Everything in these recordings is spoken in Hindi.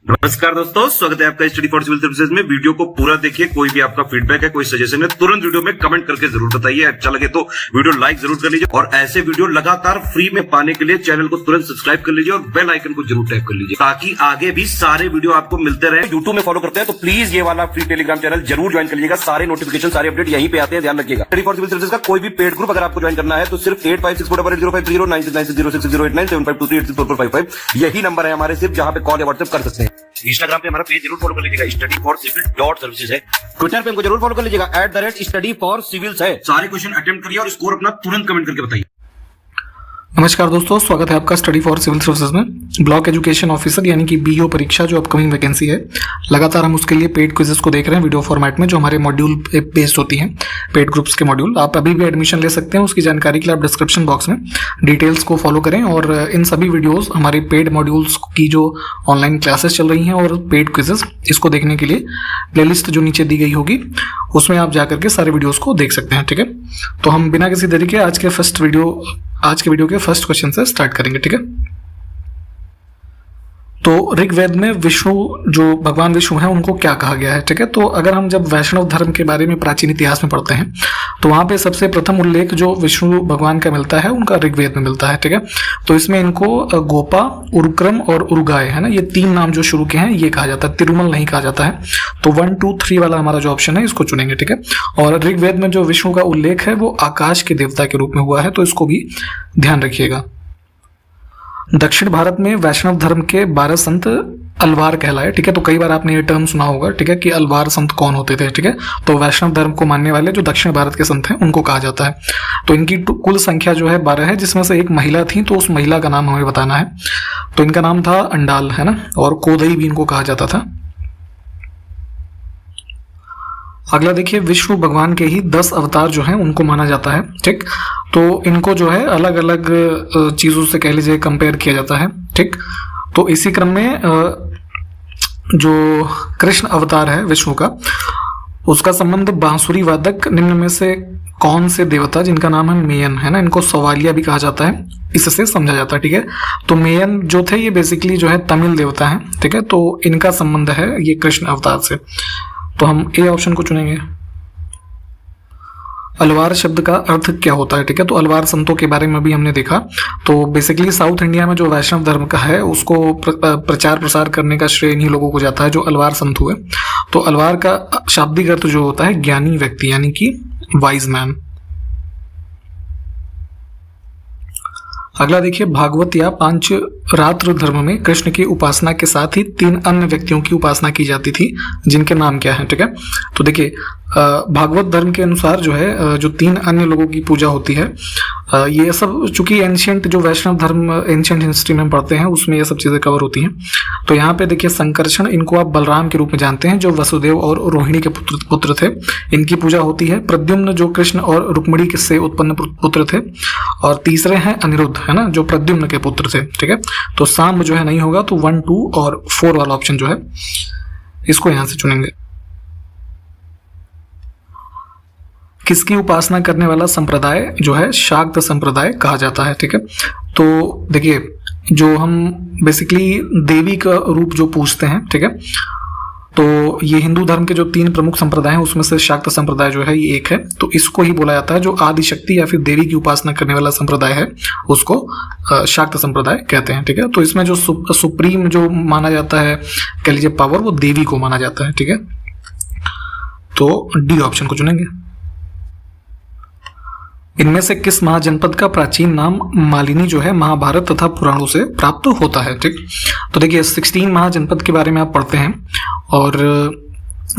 नमस्कार दोस्तों, स्वागत है आपका स्टडी फॉर सिविल सर्विसेज में। वीडियो को पूरा देखिए। कोई भी आपका फीडबैक है, कोई सजेशन है, तुरंत वीडियो में कमेंट करके जरूर बताइए। अच्छा लगे तो वीडियो लाइक जरूर कर लीजिए और ऐसे वीडियो लगातार फ्री में पाने के लिए चैनल को तुरंत सब्सक्राइब कर लीजिए और बेल आइकन को जरूर टैप कर लीजिए ताकि आगे भी सारे वीडियो आपको मिलते रहे। यूट्यूब में फॉलो करते हैं तो प्लीज ये वाला फ्री टेलीग्राम चैनल जरूर ज्वाइन कर लीजिएगा। सारे नोटिफिकेशन, सारे अपडेट यहीं पे आते हैं, ध्यान रखिएगा। स्टडी फॉर सिविल सर्विसेज का कोई भी पेड ग्रुप अगर आपको ज्वाइन करना है तो सिर्फ 856480560660897523864455 यही नंबर है हमारे, सिर्फ जहां पे कॉल या व्हाट्सएप कर सकते हैं। इंस्टाग्राम पे हमारा पेज जरूर फॉलो कर लीजिएगा, स्टडी फॉर सिविल .सर्विसेज है। ट्विटर पे हमको जरूर फॉलो कर लीजिएगा, @study for civils है। सारे क्वेश्चन अटेम्प्ट करिए और स्कोर अपना तुरंत कमेंट करके बताइए। नमस्कार दोस्तों, स्वागत है आपका स्टडी फॉर सिविल सर्विसेज में। ब्लॉक एजुकेशन ऑफिसर यानी कि बीओ परीक्षा जो अपकमिंग वैकेंसी है, लगातार हम उसके लिए पेड क्विजेस को देख रहे हैं वीडियो फॉर्मेट में, जो हमारे मॉड्यूल बेस्ड होती हैं, पेड ग्रुप्स के मॉड्यूल। आप अभी भी एडमिशन ले सकते हैं, उसकी जानकारी के लिए आप डिस्क्रिप्शन बॉक्स में डिटेल्स को फॉलो करें। और इन सभी वीडियोज़ हमारे पेड मॉड्यूल्स की जो ऑनलाइन क्लासेस चल रही हैं और पेड क्विजेस, इसको देखने के लिए प्लेलिस्ट जो नीचे दी गई होगी उसमें आप जाकर के सारे वीडियोज़ को देख सकते हैं। ठीक है, तो हम बिना किसी देरी के आज के वीडियो के फर्स्ट क्वेश्चन से स्टार्ट करेंगे। ठीक है, तो ऋग्वेद में विष्णु, जो भगवान विष्णु हैं, उनको क्या कहा गया है? ठीक है, तो अगर हम जब वैष्णव धर्म के बारे में प्राचीन इतिहास में पढ़ते हैं तो वहां पे सबसे प्रथम उल्लेख जो विष्णु भगवान का मिलता है उनका ऋग्वेद में मिलता है। ठीक है, तो इसमें इनको गोपा, उरुक्रम और उरुगाय है ना, ये तीन नाम जो शुरू के हैं ये कहा जाता है, तिरुमल नहीं कहा जाता है। तो 1, 2, 3 वाला हमारा जो ऑप्शन है इसको चुनेंगे। ठीक है, और ऋग्वेद में जो विष्णु का उल्लेख है वो आकाश के देवता के रूप में हुआ है, तो इसको भी ध्यान रखिएगा। दक्षिण भारत में वैष्णव धर्म के 12 संत अलवार कहलाए। ठीक है, तो कई बार आपने ये टर्म सुना होगा। ठीक है, कि अलवार संत कौन होते थे? ठीक है, तो वैष्णव धर्म को मानने वाले जो दक्षिण भारत के संत हैं उनको कहा जाता है। तो इनकी कुल संख्या जो है 12 है, जिसमें से एक महिला थी, तो उस महिला का नाम हमें बताना है। तो इनका नाम था अंडाल, है ना, और कोदई भी इनको कहा जाता था। अगला देखिए, विष्णु भगवान के ही 10 अवतार जो हैं उनको माना जाता है। ठीक, तो इनको जो है अलग अलग चीज़ों से कह लीजिए कंपेयर किया जाता है। ठीक, तो इसी क्रम में जो कृष्ण अवतार है विष्णु का, उसका संबंध बांसुरी वादक निम्न में से कौन से देवता, जिनका नाम है मेयन, है ना, इनको सवालिया भी कहा जाता है, इससे समझा जाता है। ठीक है, तो मेयन जो थे ये बेसिकली जो है तमिल देवता है। ठीक है, तो इनका संबंध है ये कृष्ण अवतार से, तो हम ए ऑप्शन को चुनेंगे। अलवार शब्द का अर्थ क्या होता है? ठीक है, तो अलवार संतों के बारे में भी हमने देखा। तो बेसिकली साउथ इंडिया में जो वैष्णव धर्म का है उसको प्रचार प्रसार करने का श्रेय इन्हीं लोगों को जाता है जो अलवार संत हुए। तो अलवार का शाब्दिक अर्थ जो होता है ज्ञानी व्यक्ति, यानी कि वाइज मैन। अगला देखिए, भागवत या पांच रात्र धर्म में कृष्ण की उपासना के साथ ही 3 अन्य व्यक्तियों की उपासना की जाती थी, जिनके नाम क्या है? ठीक है, तो देखिए भागवत धर्म के अनुसार जो है जो 3 अन्य लोगों की पूजा होती है, ये सब चूंकि एंशियंट जो वैष्णव धर्म एंशियंट हिस्ट्री में पढ़ते हैं उसमें ये सब चीज़ें कवर होती हैं। तो यहाँ पे देखिए, संकर्षण, इनको आप बलराम के रूप में जानते हैं, जो वसुदेव और रोहिणी के पुत्र थे, इनकी पूजा होती है। प्रद्युम्न जो कृष्ण और रुक्मिणी से उत्पन्न पुत्र थे, और तीसरे हैं अनिरुद्ध, है ना, जो प्रद्युम्न के पुत्र थे। ठीक है, तो सांब जो है नहीं होगा, तो 1, 2 और 4 वाला ऑप्शन जो है इसको यहां से चुनेंगे। किसकी उपासना करने वाला संप्रदाय जो है शाक्त संप्रदाय कहा जाता है? ठीक है, तो देखिए, जो हम बेसिकली देवी का रूप जो पूजते हैं, ठीक है, तो ये हिंदू धर्म के जो 3 प्रमुख संप्रदाय हैं उसमें से शाक्त संप्रदाय जो है ये एक है। तो इसको ही बोला जाता है, जो आदि शक्ति या फिर देवी की उपासना करने वाला संप्रदाय है उसको शाक्त संप्रदाय कहते हैं। ठीक है, तो इसमें जो सुप्रीम जो माना जाता है, कह लीजिए पावर, वो देवी को माना जाता है। ठीक है, तो डी ऑप्शन को चुनेंगे। इनमें से किस महाजनपद का प्राचीन नाम मालिनी जो है महाभारत तथा पुराणों से प्राप्त होता है? ठीक, तो देखिए 16 महाजनपद के बारे में आप पढ़ते हैं, और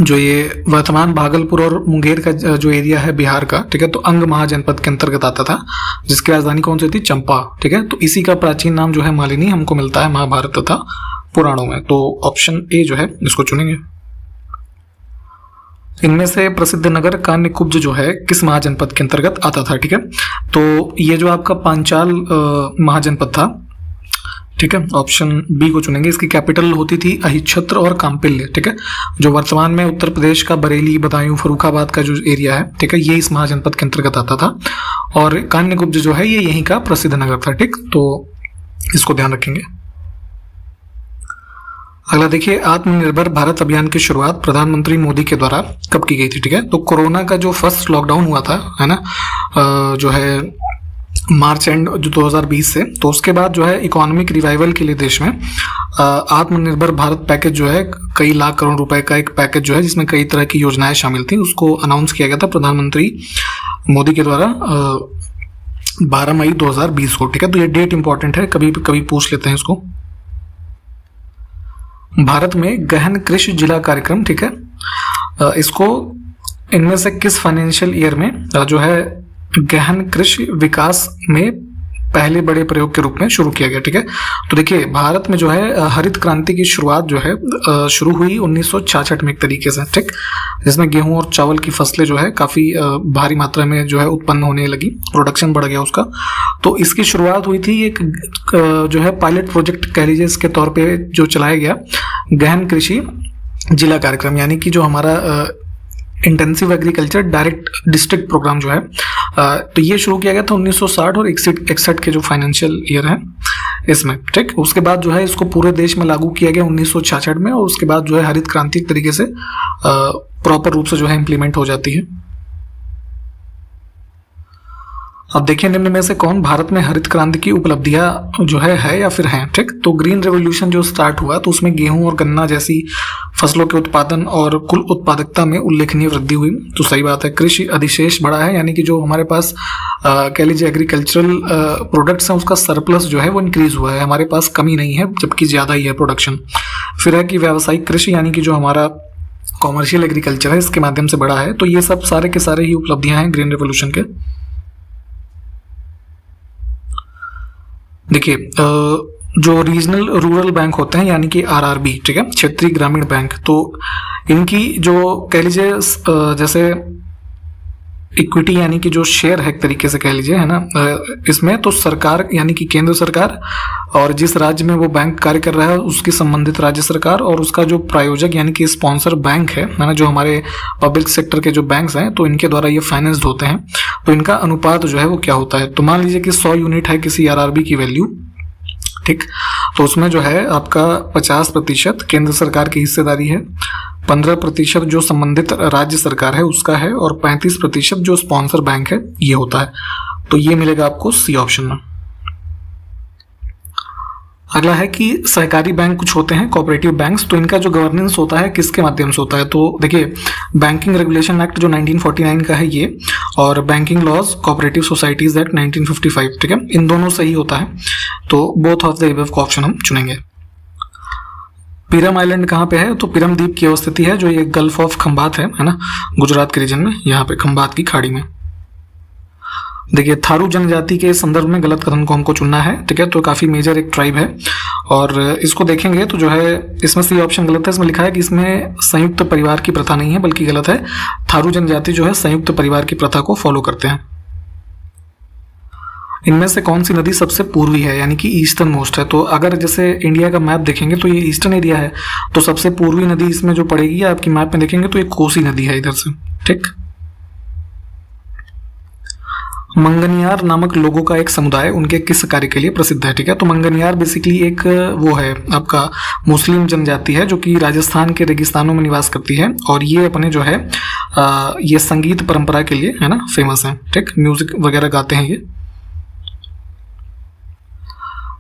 जो ये वर्तमान भागलपुर और मुंगेर का जो एरिया है बिहार का, ठीक है, तो अंग महाजनपद के अंतर्गत आता था, जिसकी राजधानी कौन सी थी? चंपा। ठीक है, तो इसी का प्राचीन नाम जो है मालिनी हमको मिलता है महाभारत तथा पुराणों में। तो ऑप्शन ए जो है इसको चुनेंगे। इनमें से प्रसिद्ध नगर कान्यकुब्ज जो है किस महाजनपद के अंतर्गत आता था? ठीक है, तो ये जो आपका पांचाल महाजनपद था, ठीक है, ऑप्शन बी को चुनेंगे। इसकी कैपिटल होती थी अहिच्छत्र और काम्पिल्य। ठीक है, जो वर्तमान में उत्तर प्रदेश का बरेली, बदायूं, फर्रुखाबाद का जो एरिया है, ठीक है, ये इस महाजनपद के अंतर्गत आता था, और कान्यकुब्ज जो है ये यहीं का प्रसिद्ध नगर था। ठीक, तो इसको ध्यान रखेंगे। अगला देखिए, आत्मनिर्भर भारत अभियान की शुरुआत प्रधानमंत्री मोदी के द्वारा कब की गई थी? ठीक है, तो कोरोना का जो फर्स्ट लॉकडाउन हुआ था, है ना, जो है मार्च एंड जो 2020 से, तो उसके बाद जो है इकोनॉमिक रिवाइवल के लिए देश में आत्मनिर्भर भारत पैकेज जो है, कई लाख करोड़ रुपए का एक पैकेज जो है जिसमें कई तरह की योजनाएं शामिल थी, उसको अनाउंस किया गया था प्रधानमंत्री मोदी के द्वारा 12 मई 2020 को। ठीक है, तो ये डेट इंपॉर्टेंट है, कभी कभी पूछ लेते हैं इसको। भारत में गहन कृषि जिला कार्यक्रम, ठीक है, इसको इनमें से किस फाइनेंशियल ईयर में जो है गहन कृषि विकास में पहले बड़े प्रयोग के रूप में शुरू किया गया? ठीक है, तो देखिए भारत में जो है हरित क्रांति की शुरुआत जो है शुरू हुई 1966 में एक तरीके से, ठीक, जिसमें गेहूं और चावल की फसलें जो है काफ़ी भारी मात्रा में जो है उत्पन्न होने लगी, प्रोडक्शन बढ़ गया उसका। तो इसकी शुरुआत हुई थी एक जो है पायलट प्रोजेक्ट कह लीजिए इसके तौर पे जो चलाया गया गहन कृषि जिला कार्यक्रम, यानी कि जो हमारा intensive agriculture direct district programme जो है, तो ये शुरू किया गया था 1960 और 61 के जो फाइनेंशियल ईयर है इसमें, ठीक। उसके बाद जो है इसको पूरे देश में लागू किया गया 1966 में, और उसके बाद जो है हरित क्रांति एक तरीके से प्रॉपर रूप से जो है इम्प्लीमेंट हो जाती है। अब देखिए निम्न में से कौन भारत में हरित क्रांति की उपलब्धियां जो है या फिर हैं, ठीक। तो ग्रीन रेवोल्यूशन जो स्टार्ट हुआ तो उसमें गेहूं और गन्ना जैसी फसलों के उत्पादन और कुल उत्पादकता में उल्लेखनीय वृद्धि हुई, तो सही बात है। कृषि अधिशेष बढ़ा है, यानी कि जो हमारे पास कह लीजिए एग्रीकल्चरल प्रोडक्ट्स हैं उसका सरप्लस जो है वो इंक्रीज हुआ है, हमारे पास कमी नहीं है जबकि ज़्यादा ही है प्रोडक्शन। फिर है कि व्यावसायिक कृषि यानी कि जो हमारा कॉमर्शियल एग्रीकल्चर है इसके माध्यम से बढ़ा है। तो ये सब सारे के सारे ही उपलब्धियां हैं ग्रीन रेवोल्यूशन के। देखिए जो रीजनल रूरल बैंक होते हैं यानी कि आरआरबी, ठीक है, क्षेत्रीय ग्रामीण बैंक, तो इनकी जो कह लीजिए जैसे इक्विटी यानी कि जो शेयर है एक तरीके से कह लीजिए, है ना, इसमें तो सरकार यानी कि केंद्र सरकार और जिस राज्य में वो बैंक कार्य कर रहा है उसकी संबंधित राज्य सरकार और उसका जो प्रायोजक यानी कि स्पॉन्सर बैंक है ना, जो हमारे पब्लिक सेक्टर के जो बैंक्स हैं तो इनके द्वारा ये फाइनेंस्ड होते हैं। तो इनका अनुपात जो है वो क्या होता है, तो मान लीजिए कि 100 यूनिट है किसी आरआरबी की वैल्यू, ठीक, तो उसमें जो है आपका 50% केंद्र सरकार की हिस्सेदारी है, 15% जो संबंधित राज्य सरकार है उसका है, और 35% जो स्पॉन्सर बैंक है ये होता है। तो ये मिलेगा आपको सी ऑप्शन में। अगला है कि सहकारी बैंक कुछ होते हैं कोऑपरेटिव बैंक्स, तो इनका जो गवर्नेंस होता है किसके माध्यम से होता है, तो देखिए बैंकिंग रेगुलेशन एक्ट जो 1949 का है ये, और banking laws cooperative societies act 1955, ठीक है, इन दोनों से ही होता है। तो बोथ ऑफ द अबव का ऑप्शन हम चुनेंगे। पिरम आइलैंड कहाँ पे है, तो पिरम द्वीप की अवस्थिति है जो ये गल्फ ऑफ खंबात है ना, गुजरात के रीजन में, यहाँ पे खंबात की खाड़ी में। देखिए थारू जनजाति के संदर्भ में गलत कथन को हमको चुनना है, ठीक है, तो काफी मेजर एक ट्राइब है, और इसको देखेंगे तो जो है इसमें सी ऑप्शन गलत है। इसमें लिखा है कि इसमें संयुक्त परिवार की प्रथा नहीं है, बल्कि गलत है, थारू जनजाति जो है संयुक्त परिवार की प्रथा को फॉलो करते हैं। इनमें से कौन सी नदी सबसे पूर्वी है यानी कि ईस्टर्न मोस्ट है, तो अगर जैसे इंडिया का मैप देखेंगे तो ये ईस्टर्न एरिया है, तो सबसे पूर्वी नदी इसमें जो पड़ेगी आपकी मैप में देखेंगे तो ये कोसी नदी है इधर से, ठीक। मंगनियार नामक लोगों का एक समुदाय उनके किस कार्य के लिए प्रसिद्ध है, ठीक है, तो मंगनियार बेसिकली एक वो है आपका मुस्लिम जनजाति है जो कि राजस्थान के रेगिस्तानों में निवास करती है, और ये अपने जो है ये संगीत परंपरा के लिए है ना फेमस है, ठीक, म्यूजिक वगैरह गाते हैं ये।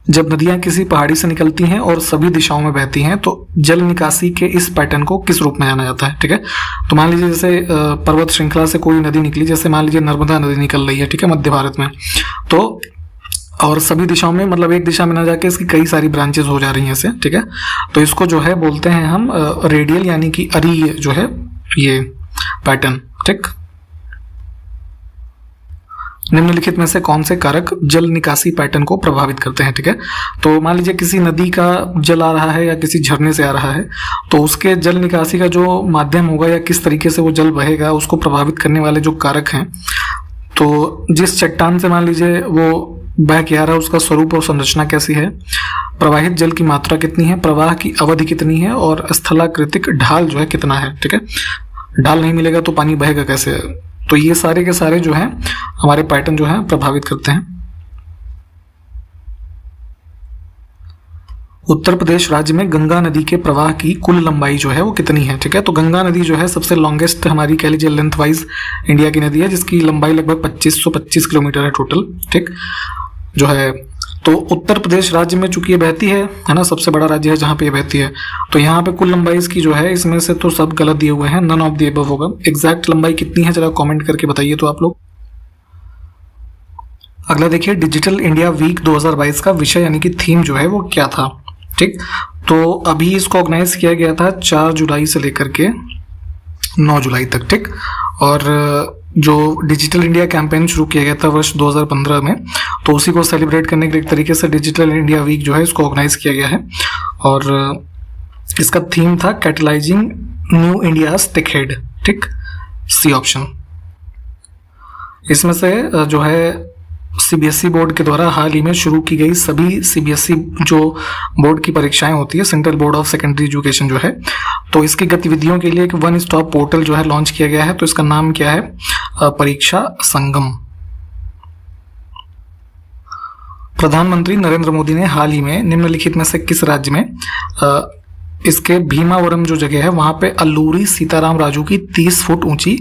जब नदियां किसी पहाड़ी से निकलती हैं और सभी दिशाओं में बहती हैं तो जल निकासी के इस पैटर्न को किस रूप में जाना जाता है, ठीक है, तो मान लीजिए जैसे पर्वत श्रृंखला से कोई नदी निकली, जैसे मान लीजिए नर्मदा नदी निकल रही है, ठीक है, मध्य भारत में, तो और सभी दिशाओं में मतलब एक दिशा में ना जाके इसकी कई सारी ब्रांचेस हो जा रही हैं ऐसे, ठीक है, तो इसको जो है बोलते हैं हम रेडियल यानी कि अरीय जो है ये पैटर्न, ठीक। निम्नलिखित में से कौन से कारक जल निकासी पैटर्न को प्रभावित करते हैं, ठीक है, तो मान लीजिए किसी नदी का जल आ रहा है या किसी झरने से आ रहा है, तो उसके जल निकासी का जो माध्यम होगा या किस तरीके से वो जल बहेगा उसको प्रभावित करने वाले जो कारक हैं, तो जिस चट्टान से मान लीजिए वो बह के आ रहा है उसका स्वरूप और संरचना कैसी है, प्रवाहित जल की मात्रा कितनी है, प्रवाह की अवधि कितनी है, और स्थलाकृतिक ढाल जो है कितना है, ठीक है, ढाल नहीं मिलेगा तो पानी बहेगा कैसे, तो ये सारे के सारे जो हैं हमारे पैटर्न जो है प्रभावित करते हैं। उत्तर प्रदेश राज्य में गंगा नदी के प्रवाह की कुल लंबाई जो है वो कितनी है, ठीक है। तो गंगा नदी जो है सबसे लॉन्गेस्ट हमारी कह लीजिए लेंथ वाइज इंडिया की नदी है, जिसकी लंबाई लगभग 2525 किलोमीटर है टोटल, ठीक जो है। तो उत्तर प्रदेश राज्य में चूंकि ये बहती है ना, सबसे बड़ा राज्य है जहाँ पे ये बहती है, तो यहाँ पे कुल लंबाई इसकी जो है, इसमें से तो सब गलत दिए हुए हैं, नन ऑफ द अबव होगा। एग्जैक्ट लंबाई कितनी है जरा कमेंट करके बताइए तो आप लोग। अगला देखिए, डिजिटल इंडिया वीक 2022 का विषय यानी कि थीम जो है वो क्या था, ठीक। तो अभी इसको ऑर्गेनाइज किया गया था 4 जुलाई से लेकर के 9 जुलाई तक, ठीक। और जो डिजिटल इंडिया कैंपेन शुरू किया गया था वर्ष 2015 में, तो उसी को सेलिब्रेट करने के लिए एक तरीके से डिजिटल इंडिया वीक जो है इसको ऑर्गेनाइज किया गया है। और इसका थीम था catalysing new India's techade, ठीक, सी ऑप्शन। इसमें से जो है सीबीएसई बोर्ड के द्वारा हाल ही में शुरू की गई सभी सीबीएसई जो बोर्ड की परीक्षाएं होती है, central board of secondary education जो है, तो इसकी गतिविधियों के लिए एक वन स्टॉप पोर्टल जो है लॉन्च किया गया है। तो इसका नाम क्या है, परीक्षा संगम। प्रधानमंत्री नरेंद्र मोदी ने हाल ही में निम्नलिखित में से किस राज्य में इसके भीमावरम जो जगह है वहां पे अल्लूरी सीताराम राजू की 30 फुट ऊंची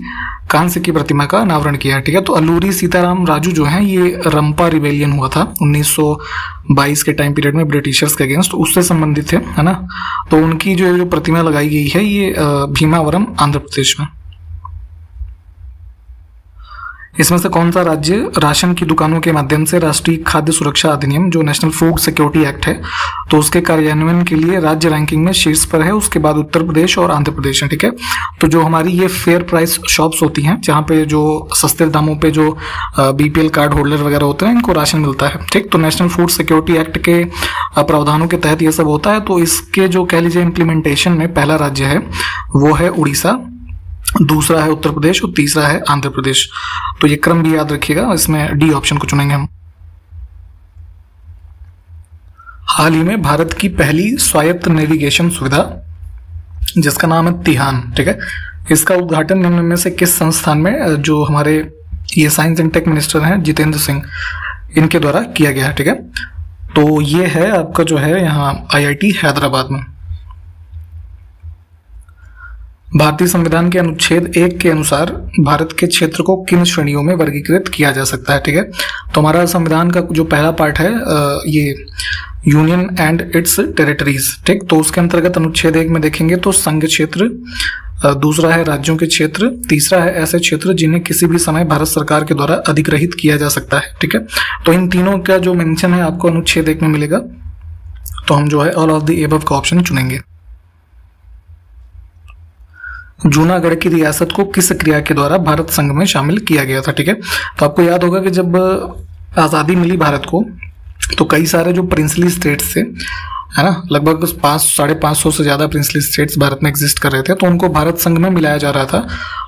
कांस्य की प्रतिमा का अनावरण किया है, ठीक है। तो अल्लूरी सीताराम राजू जो है ये रंपा रिबेलियन हुआ था 1922 के टाइम पीरियड में ब्रिटिशर्स के अगेंस्ट, उससे संबंधित है ना। तो उनकी जो प्रतिमा लगाई गई है ये भीमावरम आंध्र प्रदेश में। इसमें से कौन सा राज्य राशन की दुकानों के माध्यम से राष्ट्रीय खाद्य सुरक्षा अधिनियम जो नेशनल फूड सिक्योरिटी एक्ट है, तो उसके कार्यान्वयन के लिए राज्य रैंकिंग में शीर्ष पर है, उसके बाद उत्तर प्रदेश और आंध्र प्रदेश है, ठीक है। तो जो हमारी ये फेयर प्राइस शॉप्स होती हैं जहाँ पे जो सस्ते दामों पे जो बीपीएल कार्ड होल्डर वगैरह होते हैं इनको राशन मिलता है, ठीक। तो नेशनल फूड सिक्योरिटी एक्ट के प्रावधानों के तहत ये सब होता है। तो इसके जो कह लीजिए इम्प्लीमेंटेशन में पहला राज्य है वो है उड़ीसा, दूसरा है उत्तर प्रदेश और तीसरा है आंध्र प्रदेश। तो ये क्रम भी याद रखिएगा, इसमें डी ऑप्शन को चुनेंगे हम। हाल ही में भारत की पहली स्वायत्त नेविगेशन सुविधा जिसका नाम है तिहान, ठीक है, इसका उद्घाटन निम्न में से किस संस्थान में जो हमारे ये साइंस एंड टेक मिनिस्टर हैं जितेंद्र सिंह इनके द्वारा किया गया है, ठीक है। तो ये है आपका जो है यहाँ आईआईटी हैदराबाद में। भारतीय संविधान के अनुच्छेद 1 के अनुसार भारत के क्षेत्र को किन श्रेणियों में वर्गीकृत किया जा सकता है, ठीक है। तो हमारा संविधान का जो पहला पार्ट है ये यूनियन एंड इट्स टेरिटरीज, ठीक। तो उसके अंतर्गत अनुच्छेद 1 में देखेंगे तो संघ क्षेत्र, दूसरा है राज्यों के क्षेत्र, तीसरा है ऐसे क्षेत्र जिन्हें किसी भी समय भारत सरकार के द्वारा अधिग्रहित किया जा सकता है, ठीक है। तो इन तीनों का जो मेंशन है आपको अनुच्छेद 1 में मिलेगा। तो हम जो है ऑल ऑफ द एबव का ऑप्शन चुनेंगे। जूनागढ़ की रियासत को किस क्रिया के द्वारा भारत संघ में शामिल किया गया था, ठीक है। तो आपको याद होगा कि जब आज़ादी मिली भारत को तो कई सारे जो प्रिंसली स्टेट्स थे, है ना, लगभग 500-550 से ज़्यादा प्रिंसली स्टेट्स भारत में एग्जिस्ट कर रहे थे, तो उनको भारत संघ में मिलाया जा रहा था।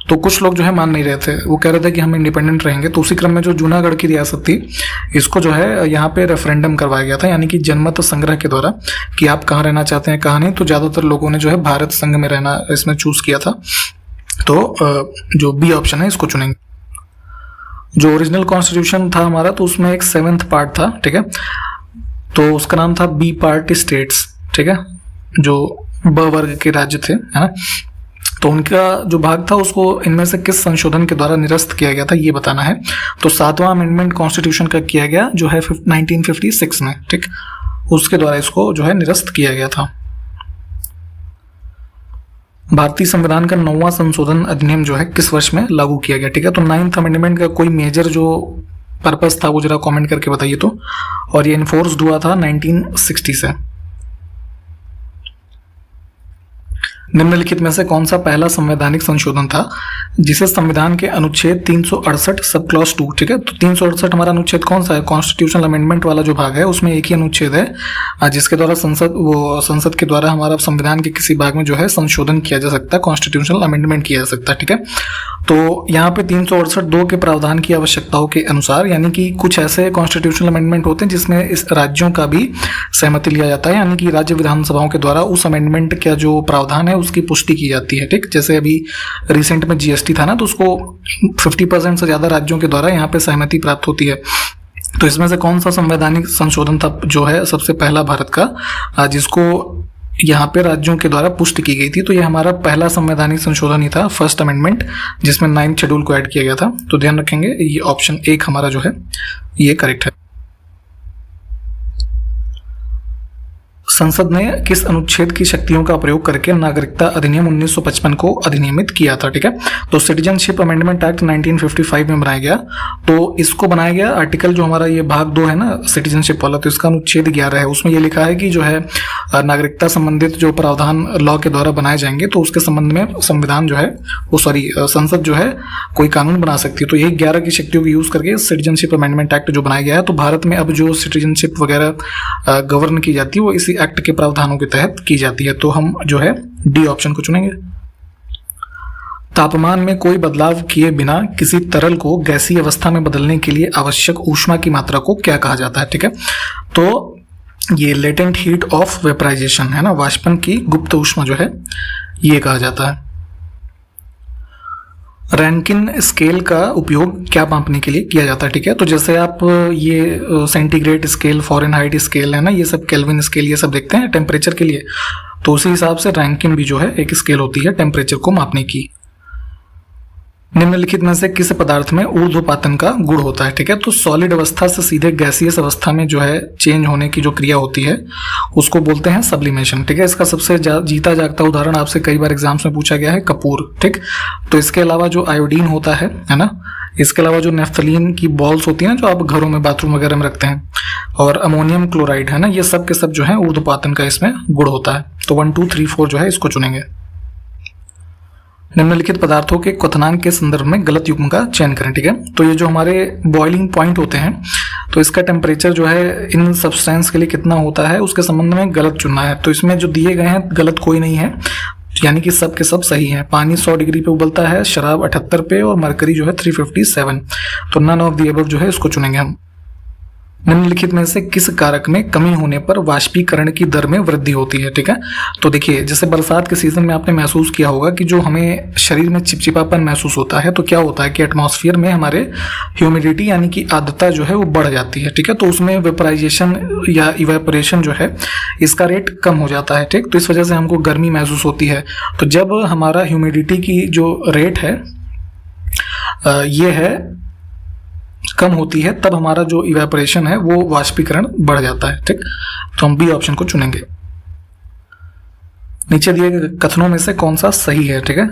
तो कुछ लोग जो है मान नहीं रहे थे, वो कह रहे थे कि हम इंडिपेंडेंट रहेंगे। तो उसी क्रम में जो जूनागढ़ की रियासत थी इसको जो है यहाँ पे रेफरेंडम करवाया गया था, यानी कि जनमत संग्रह के द्वारा कि आप कहाँ रहना चाहते हैं कहाँ नहीं। तो ज़्यादातर लोगों ने जो है भारत संघ में रहना इसमें चूज किया था। तो जो बी ऑप्शन है इसको चुनेंगे। जो ओरिजिनल कॉन्स्टिट्यूशन था हमारा तो उसमें एक 7th पार्ट था, ठीक है। तो उसका नाम था बी पार्ट स्टेट्स, ठीक है, जो ब वर्ग के राज्य थे, है ना। तो उनका जो भाग था उसको इनमें से किस संशोधन के द्वारा निरस्त किया गया था ये बताना है। तो 7वां अमेंडमेंट कॉन्स्टिट्यूशन का किया गया जो है 1956 में, ठीक, उसके द्वारा इसको जो है निरस्त किया गया था। भारतीय संविधान का 9वां संशोधन अधिनियम जो है किस वर्ष में लागू किया गया, ठीक है। तो 9th अमेंडमेंट का कोई मेजर जो पर्पस था वो जरा कमेंट करके बताइए तो। और ये इन्फोर्स्ड हुआ था 1960 से। निम्नलिखित में से कौन सा पहला संवैधानिक संशोधन था जिसे संविधान के अनुच्छेद 368 सब क्लॉज 2, ठीक है। तो 368 हमारा अनुच्छेद कौन सा है, कॉन्स्टिट्यूशनल अमेंडमेंट वाला जो भाग है उसमें एक ही अनुच्छेद है जिसके द्वारा संसद के द्वारा हमारा संविधान के किसी भाग में जो है संशोधन किया जा सकता है, कॉन्स्टिट्यूशनल अमेंडमेंट किया जा सकता है, ठीक है। तो यहाँ पे 368(2) के प्रावधान की आवश्यकताओं के अनुसार, यानी कि कुछ ऐसे कॉन्स्टिट्यूशनल अमेंडमेंट होते हैं जिसमें इस राज्यों का भी सहमति लिया जाता है, यानी कि राज्य विधानसभाओं के द्वारा उस अमेंडमेंट का जो प्रावधान है उसकी पुष्टि की जाती है, ठीक। जैसे अभी रिसेंट में जीएसटी था ना, तो उसको 50% से ज्यादा राज्यों के द्वारा यहाँ पे सहमति प्राप्त होती है तो इसमें से कौन सा संवैधानिक संशोधन था जो है सबसे पहला भारत का, जिसको यहाँ पे राज्यों के द्वारा पुष्टि की गई थी? तो ये हमारा पहला संवैधानिक संशोधन ही था, फर्स्ट अमेंडमेंट, जिसमें 9th शेड्यूल को ऐड किया गया था। तो ध्यान रखेंगे ये ऑप्शन 1 हमारा जो है ये करेक्ट है। संसद ने किस अनुच्छेद की शक्तियों का प्रयोग करके नागरिकता अधिनियम 1955 को अधिनियमित किया था? ठीक है, तो सिटीजनशिप अमेंडमेंट एक्ट 1955 में बनाया गया। तो इसको बनाया गया आर्टिकल जो हमारा ये भाग 2 है ना सिटीजनशिप वाला, तो इसका अनुच्छेद 11 है। उसमें ये लिखा है कि जो है नागरिकता संबंधित जो प्रावधान लॉ के द्वारा बनाए जाएंगे तो उसके संबंध में संविधान जो है वो संसद जो है कोई कानून बना सकती है। तो यही 11 की शक्तियों को यूज करके सिटीजनशिप अमेंडमेंट एक्ट जो बनाया गया है। तो भारत में अब जो सिटीजनशिप वगैरह गवर्न की जाती है वो इसी एक्ट के प्रावधानों के तहत की जाती है। तो हम जो है डी ऑप्शन को चुनेंगे। तापमान में कोई बदलाव किए बिना किसी तरल को गैसीय अवस्था में बदलने के लिए आवश्यक ऊष्मा की मात्रा को क्या कहा जाता है? ठीक है, तो ये लेटेंट हीट ऑफ वेपराइजेशन है ना, वाष्पन की गुप्त ऊष्मा जो है ये कहा जाता है। रैंकिन स्केल का उपयोग क्या मापने के लिए किया जाता है? ठीक है, तो जैसे आप ये सेंटीग्रेड स्केल, फॉरेनहाइट स्केल है ना, ये सब केल्विन स्केल ये सब देखते हैं टेम्परेचर के लिए, तो उसी हिसाब से रैंकिन भी जो है एक स्केल होती है टेम्परेचर को मापने की। निम्नलिखित में से किस पदार्थ में ऊर्ध्वपातन का गुण होता है? ठीक है, तो सॉलिड अवस्था से सीधे गैसियस अवस्था में जो है चेंज होने की जो क्रिया होती है उसको बोलते हैं सब्लिमेशन। ठीक है, इसका सबसे जीता जागता उदाहरण आपसे कई बार एग्जाम्स में पूछा गया है, कपूर। ठीक, तो इसके अलावा जो आयोडीन होता है ना, इसके अलावा जो नेफ्थलीन की बॉल्स होती है ना जो आप घरों में बाथरूम वगैरह में रखते हैं, और अमोनियम क्लोराइड है ना, ये सब के सब जो है ऊर्ध्वपातन का इसमें गुण होता है। तो 1 2 3 4 जो है इसको चुनेंगे। निम्नलिखित पदार्थों के क्वथनांक के संदर्भ में गलत युग्म का चयन करें। ठीक है, तो ये जो हमारे बॉइलिंग पॉइंट होते हैं तो इसका टेम्परेचर जो है इन सब्सटेंस के लिए कितना होता है उसके संबंध में गलत चुनना है। तो इसमें जो दिए गए हैं गलत कोई नहीं है, यानी कि सब के सब सही हैं। पानी 100 डिग्री पे उबलता है, शराब 78 पे और मरकरी जो है 357। तो नन ऑफ द अबव जो है इसको चुनेंगे हम। निम्नलिखित में से किस कारक में कमी होने पर वाष्पीकरण की दर में वृद्धि होती है? ठीक है, तो देखिए जैसे बरसात के सीजन में आपने महसूस किया होगा कि जो हमें शरीर में चिपचिपापन महसूस होता है, तो क्या होता है कि एटमॉस्फेयर में हमारे ह्यूमिडिटी यानी कि आर्द्रता जो है वो बढ़ जाती है। ठीक है, तो उसमें वेपराइजेशन या इवेपोरेशन जो है इसका रेट कम हो जाता है। ठीक, तो इस वजह से हमको गर्मी महसूस होती है। तो जब हमारा ह्यूमिडिटी की जो रेट है ये है कम होती है, तब हमारा जो इवेपोरेशन है वो वाष्पीकरण बढ़ जाता है। ठीक, तो हम बी ऑप्शन को चुनेंगे। नीचे दिए गए कथनों में से कौन सा सही है? ठीक है,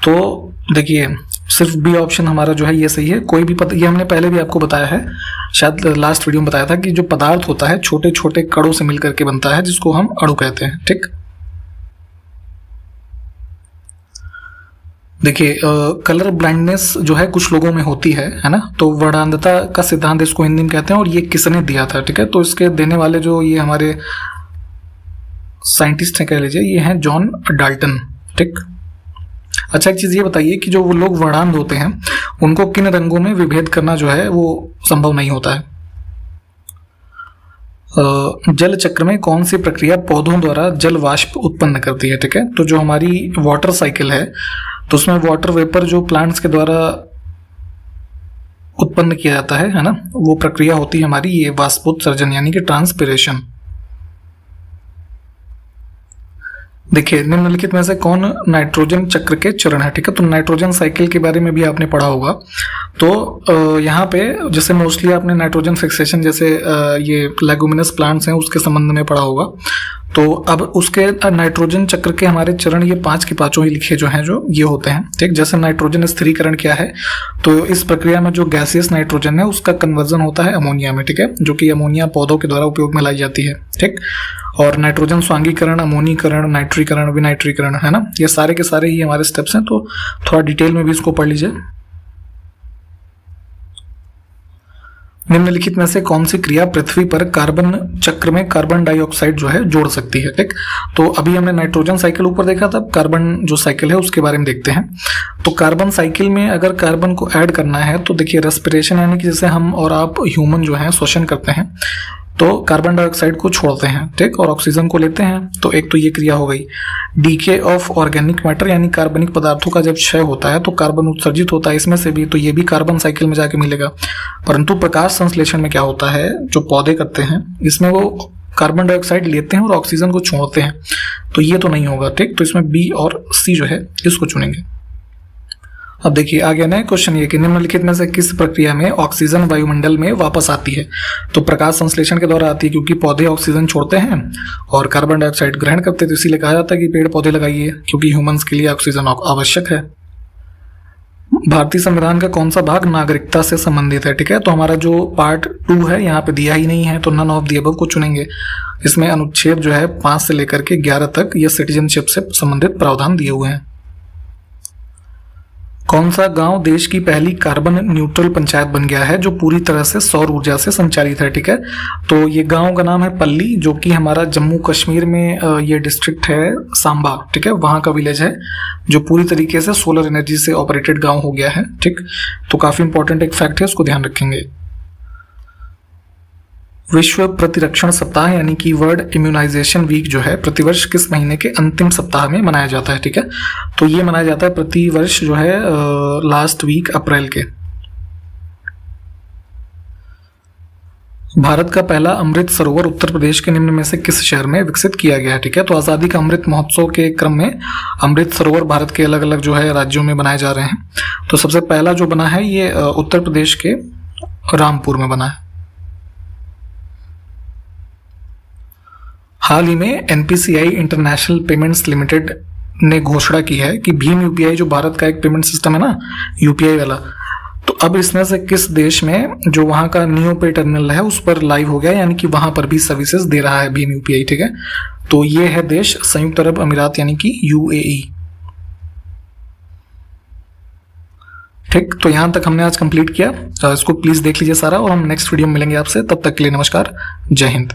तो देखिए सिर्फ बी ऑप्शन हमारा जो है ये सही है। कोई भी ये हमने पहले भी आपको बताया है, शायद लास्ट वीडियो में बताया था कि जो पदार्थ होता है छोटे छोटे कणों से मिलकर के बनता है जिसको हम अणु कहते हैं। ठीक, देखिए कलर ब्लाइंडनेस जो है कुछ लोगों में होती है ना, तो वर्णांधता का सिद्धांत इसको हिंदी में कहते हैं। और ये किसने दिया था? ठीक है, तो इसके देने वाले जो ये हमारे साइंटिस्ट हैं कह लीजिए, ये हैं जॉन डाल्टन। ठीक, अच्छा एक चीज ये बताइए कि जो वो लोग वर्णांध होते हैं उनको किन रंगों में विभेद करना जो है वो संभव नहीं होता है? जल चक्र में कौन सी प्रक्रिया पौधों द्वारा जल वाष्प उत्पन्न करती है? ठीक है, तो जो हमारी वाटर साइकिल है तो उसमें वाटर वेपर जो प्लांट्स के द्वारा उत्पन्न किया जाता है ना, वो प्रक्रिया होती है हमारी ये वाष्पोत्सर्जन यानी कि ट्रांसपिरेशन। देखिए निम्नलिखित में से कौन नाइट्रोजन चक्र के चरण है? ठीक है, तो नाइट्रोजन साइकिल के बारे में भी आपने पढ़ा होगा। तो यहाँ पे जैसे मोस्टली आपने नाइट्रोजन फिक्सेशन जैसे ये लेगुमिनस प्लांट्स हैं उसके संबंध में पढ़ा होगा। तो अब उसके नाइट्रोजन चक्र के हमारे चरण ये 5 के 5 ही लिखे जो हैं जो ये होते हैं। ठीक, जैसे नाइट्रोजन स्थिरीकरण क्या है, तो इस प्रक्रिया में जो गैसियस नाइट्रोजन है उसका कन्वर्जन होता है अमोनिया में। ठीक है, जो कि अमोनिया पौधों के द्वारा उपयोग में लाई जाती है। ठीक, और नाइट्रोजन स्वांगीकरण, अमोनीकरण, नाइट्रीकरण, विनाइट्रीकरण है ना, ये सारे के सारे ही हमारे स्टेप्स हैं। तो थोड़ा डिटेल में भी इसको पढ़ लीजिए। निम्नलिखित में से कौन सी क्रिया पृथ्वी पर कार्बन चक्र में कार्बन डाइऑक्साइड जो है जोड़ सकती है? ठीक, तो अभी हमने नाइट्रोजन साइकिल ऊपर देखा था, कार्बन जो साइकिल है उसके बारे में देखते हैं। तो कार्बन साइकिल में अगर कार्बन को ऐड करना है तो देखिए रेस्पिरेशन यानी कि जैसे हम और आप ह्यूमन जो है श्वसन करते हैं, तो कार्बन डाइऑक्साइड को छोड़ते हैं, ठीक, और ऑक्सीजन को लेते हैं। तो एक तो ये क्रिया हो गई। डीके ऑफ ऑर्गेनिक मैटर यानी कार्बनिक पदार्थों का जब क्षय होता है तो कार्बन उत्सर्जित होता है इसमें से भी, तो ये भी कार्बन साइकिल में जाके मिलेगा। परंतु प्रकाश संश्लेषण में क्या होता है, जो पौधे करते हैं इसमें वो कार्बन डाइऑक्साइड लेते हैं और ऑक्सीजन को छोड़ते हैं, तो ये तो नहीं होगा, ठीक। तो इसमें बी और सी जो है इसको चुनेंगे। अब देखिए आगे ना क्वेश्चन ये कि निम्नलिखित में से किस प्रक्रिया में ऑक्सीजन वायुमंडल में वापस आती है। तो प्रकाश संश्लेषण के द्वारा आती है, क्योंकि पौधे ऑक्सीजन छोड़ते हैं और कार्बन डाइऑक्साइड ग्रहण करते हैं, तो इसीलिए कहा जाता है कि पेड़ पौधे लगाइए, क्योंकि ह्यूमंस के लिए ऑक्सीजन आवश्यक है। भारतीय संविधान का कौन सा भाग नागरिकता से संबंधित है, ठीक है। तो हमारा जो पार्ट 2 है यहाँ पे दिया ही नहीं है, तो नन ऑफ द अबव को चुनेंगे। इसमें अनुच्छेद जो है 5 से लेकर के 11 तक ये सिटीजनशिप से संबंधित प्रावधान दिए हुए हैं। कौन सा गांव देश की पहली कार्बन न्यूट्रल पंचायत बन गया है जो पूरी तरह से सौर ऊर्जा से संचालित है, ठीक है। तो ये गांव का नाम है पल्ली, जो कि हमारा जम्मू कश्मीर में ये डिस्ट्रिक्ट है सांबा, ठीक है, वहां का विलेज है जो पूरी तरीके से सोलर एनर्जी से ऑपरेटेड गांव हो गया है, ठीक। तो काफी इंपॉर्टेंट एक फैक्ट है, उसको ध्यान रखेंगे। विश्व प्रतिरक्षण सप्ताह यानी कि वर्ल्ड इम्यूनाइजेशन वीक जो है प्रतिवर्ष किस महीने के अंतिम सप्ताह में मनाया जाता है, ठीक है। तो ये मनाया जाता है प्रतिवर्ष जो है लास्ट वीक अप्रैल के। भारत का पहला अमृत सरोवर उत्तर प्रदेश के निम्न में से किस शहर में विकसित किया गया है, ठीक है। तो आजादी का अमृत महोत्सव के क्रम में अमृत सरोवर भारत के अलग अलग जो है राज्यों में बनाए जा रहे हैं। तो सबसे पहला जो बना है ये उत्तर प्रदेश के रामपुर में बना है। हाल ही में एनपीसीआई इंटरनेशनल पेमेंट्स लिमिटेड ने घोषणा की है कि भीम यूपीआई जो भारत का एक पेमेंट सिस्टम है ना, यूपीआई वाला, तो अब इसमें से किस देश में जो वहां का नियो पे टर्मिनल है उस पर लाइव हो गया, यानी कि वहां पर भी सर्विसेज दे रहा है भीम यूपीआई, ठीक है। तो ये है देश संयुक्त अरब अमीरात यानी कि यूएई, ठीक। तो यहां तक हमने आज कंप्लीट किया, इसको प्लीज देख लीजिए सारा, और हम नेक्स्ट वीडियो में मिलेंगे आपसे। तब तक के लिए नमस्कार, जय हिंद।